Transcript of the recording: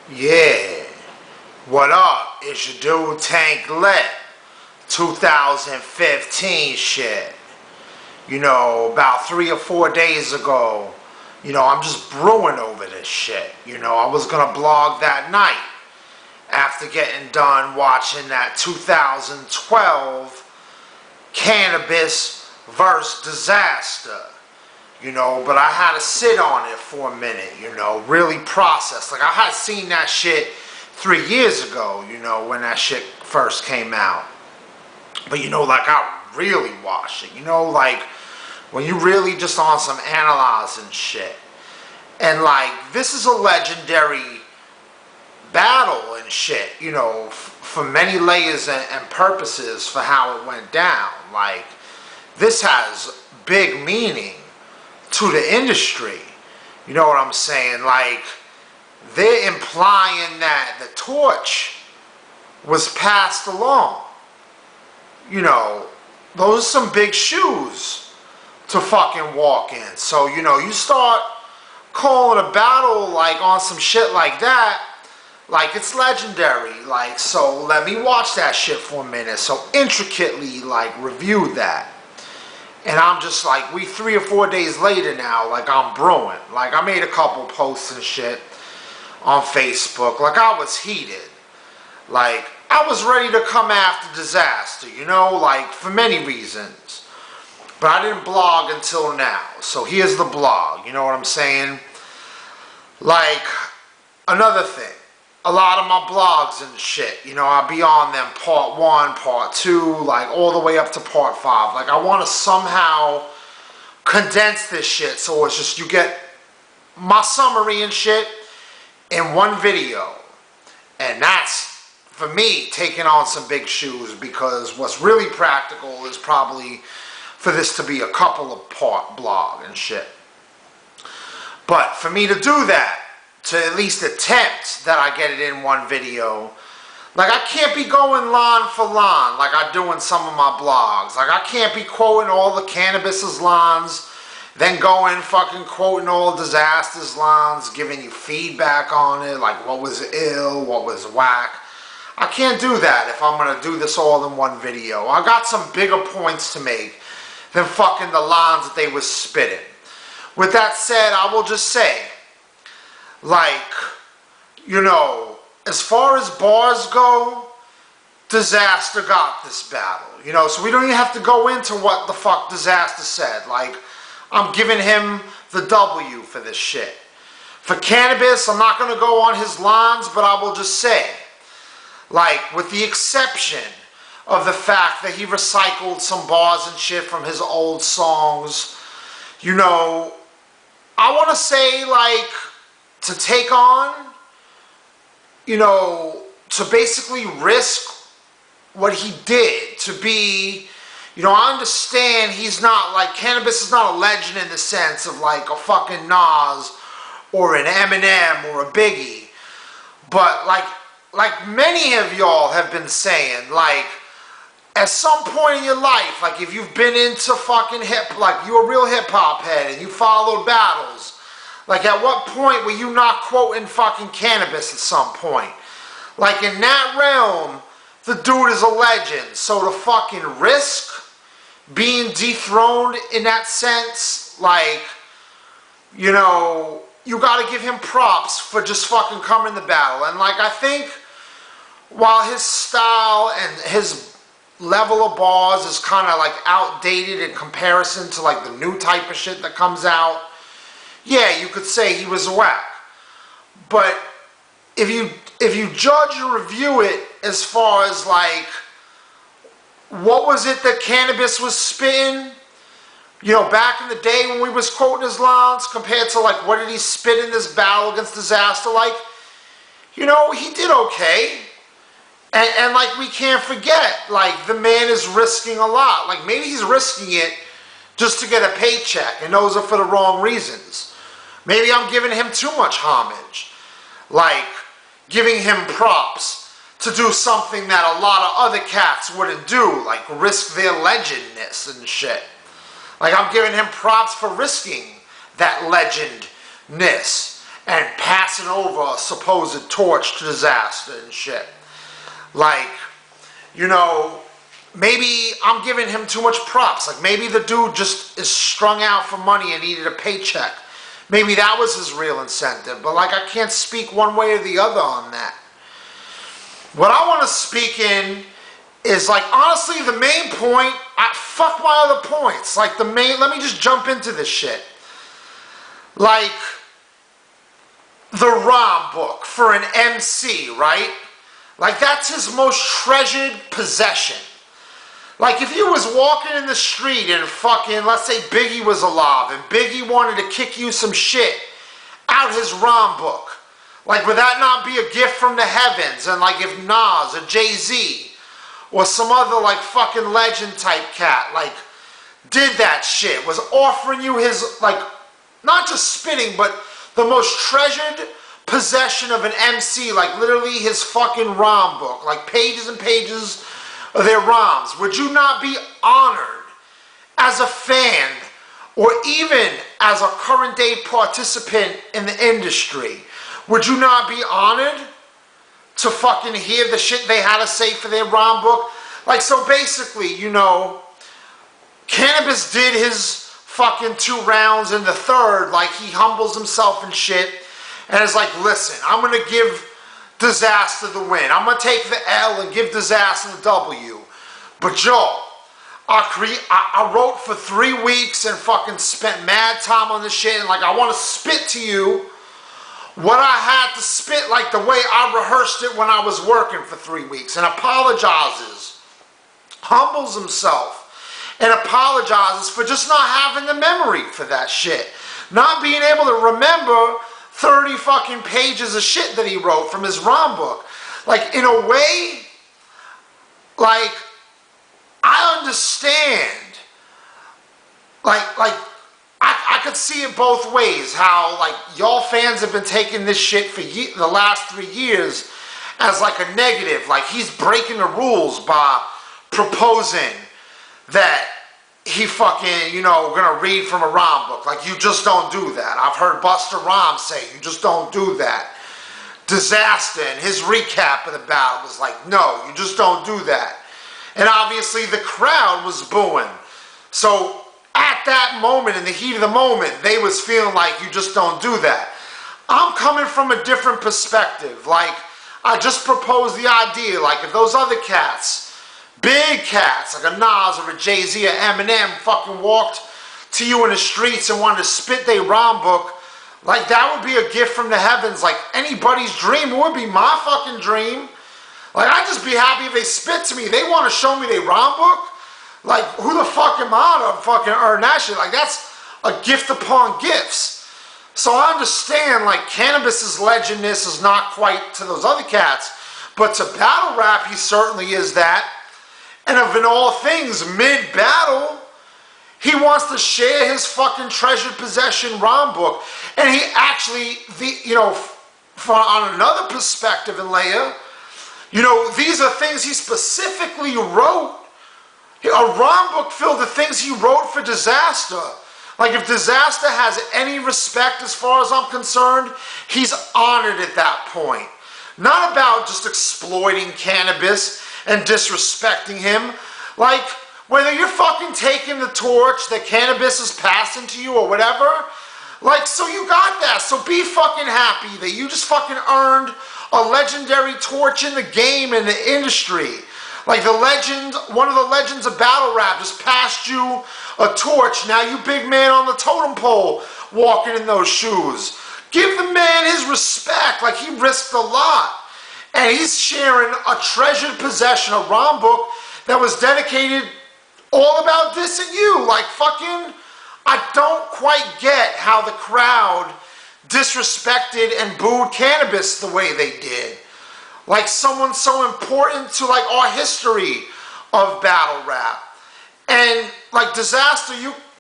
Yeah, what up? It's your dude Tank LIPP, 2015 shit. You know, about 3 or 4 days ago, I'm just brewing over this shit. I was gonna blog that night after getting done watching that 2012 Canibus vs. Dizaster. But I had to sit on it for a minute, really process. Like, I had seen that shit 3 years ago, when that shit first came out. But, like, I really watched it, like, when you really just on some analyzing shit. And, like, this is a legendary battle and shit, for many layers and purposes for how it went down. Like, this has big meaning to the industry. You know what I'm saying? Like, they're implying that the torch was passed along. Those are some big shoes to fucking walk in. So, you start calling a battle, like, on some shit like that, like, it's legendary. Like, so let me watch that shit for a minute. So intricately, like, review that. And I'm just like, we 3 or 4 days later now, like, I'm brewing. Like, I made a couple posts and shit on Facebook. Like, I was heated. Like, I was ready to come after Dizaster, like, for many reasons. But I didn't blog until now. So here's the blog, you know what I'm saying? Like, another thing. A lot of my blogs and shit, I'll be on them part 1, part 2, like all the way up to part 5. Like, I want to somehow condense this shit so it's just, you get my summary and shit in one video. And that's, for me, taking on some big shoes, because what's really practical is probably for this to be a couple of part blog and shit. But for me to do that, to at least attempt that I get it in one video, like, I can't be going line for line like I do in some of my blogs. Like, I can't be quoting all the Canibus's lines, then going fucking quoting all Dizaster's lines, giving you feedback on it, like what was ill, what was whack. I can't do that if I'm gonna do this all in one video. I got some bigger points to make than fucking the lines that they was spitting. With that said, I will just say, like, as far as bars go, Dizaster got this battle. So we don't even have to go into what the fuck Dizaster said. Like, I'm giving him the W for this shit. For Canibus, I'm not going to go on his lines, but I will just say, like, with the exception of the fact that he recycled some bars and shit from his old songs, I want to say, like, to take on, to basically risk what he did, to be, I understand he's not, like, Canibus is not a legend in the sense of, like, a fucking Nas or an Eminem or a Biggie, but, like many of y'all have been saying, like, at some point in your life, like, if you've been into fucking like, you're a real hip-hop head and you followed battles, like, at what point were you not quoting fucking Canibus at some point? Like, in that realm, the dude is a legend. So to fucking risk being dethroned in that sense, like, you gotta give him props for just fucking coming to battle. And, like, I think while his style and his level of bars is kind of, like, outdated in comparison to, like, the new type of shit that comes out, yeah, you could say he was whack. But if you judge or review it as far as, like, what was it that Canibus was spitting, back in the day when we was quoting his lines, compared to, like, what did he spit in this battle against Dizaster, like, he did okay. And like, we can't forget, like, the man is risking a lot. Like, maybe he's risking it just to get a paycheck, and those are for the wrong reasons. Maybe I'm giving him too much homage. Like, giving him props to do something that a lot of other cats wouldn't do, like risk their legendness and shit. Like, I'm giving him props for risking that legendness and passing over a supposed torch to Dizaster and shit. Like, you know, maybe I'm giving him too much props. Like, maybe the dude just is strung out for money and needed a paycheck. Maybe that was his real incentive. But, like, I can't speak one way or the other on that. What I want to speak in is, like, honestly, the main point, fuck my other points. Like, let me just jump into this shit. Like, the ROM book for an MC, right? Like, that's his most treasured possession. Like, if you was walking in the street and fucking, let's say Biggie was alive and Biggie wanted to kick you some shit out his ROM book, like, would that not be a gift from the heavens? And, like, if Nas or Jay-Z or some other, like, fucking legend type cat, like, did that shit, was offering you his, like, not just spitting, but the most treasured possession of an MC, like, literally his fucking ROM book, like, pages and pages of their ROMs, would you not be honored as a fan or even as a current day participant in the industry? Would you not be honored to fucking hear the shit they had to say for their ROM book? Like, so basically, you know, Canibus did his fucking 2 rounds in the third, like, he humbles himself and shit, and is like, listen, I'm going to give Dizaster the win. I'm going to take the L and give Dizaster the W. But Joe, I wrote for 3 weeks and fucking spent mad time on this shit, and, like, I want to spit to you what I had to spit, like the way I rehearsed it when I was working for 3 weeks, and apologizes, humbles himself, and apologizes for just not having the memory for that shit. Not being able to remember 30 fucking pages of shit that he wrote from his ROM book. Like, in a way, like, I understand, like, I could see it both ways, how, like, y'all fans have been taking this shit for the last 3 years as, like, a negative. Like, he's breaking the rules by proposing that he fucking, you know, gonna read from a ROM book. Like, you just don't do that. I've heard Busta Rhymes say, you just don't do that. Dizaster and his recap of the battle was like, no, you just don't do that. And obviously the crowd was booing. So at that moment, in the heat of the moment, they was feeling like you just don't do that. I'm coming from a different perspective. Like, I just proposed the idea, like, if those other cats, big cats, like a Nas or a Jay-Z or Eminem, fucking walked to you in the streets and wanted to spit their ROM book, like, that would be a gift from the heavens. Like, anybody's dream. It would be my fucking dream. Like, I'd just be happy if they spit to me. They want to show me their ROM book. Like, who the fuck am I to fucking earn that shit? Like, that's a gift upon gifts. So I understand, like, Canibus's legendness is not quite to those other cats, but to battle rap, he certainly is that. And of in all things, mid-battle, he wants to share his fucking treasured possession ROM book. And he actually, you know, on another perspective and layer, you know, these are things he specifically wrote. A ROM book filled with things he wrote for Dizaster. Like, if Dizaster has any respect as far as I'm concerned, he's honored at that point. Not about just exploiting Canibus and disrespecting him. Like, whether you're fucking taking the torch that Canibus is passing to you or whatever, like, so you got that. So be fucking happy that you just fucking earned a legendary torch in the game, in the industry. Like, the legend, one of the legends of battle rap just passed you a torch. Now you big man on the totem pole walking in those shoes. Give the man his respect. Like, he risked a lot. And he's sharing a treasured possession, a ROM book that was dedicated all about dissing you. Like, fucking, I don't quite get how the crowd disrespected and booed Canibus the way they did. Like, someone so important to, like, our history of battle rap. And, like, Dizaster,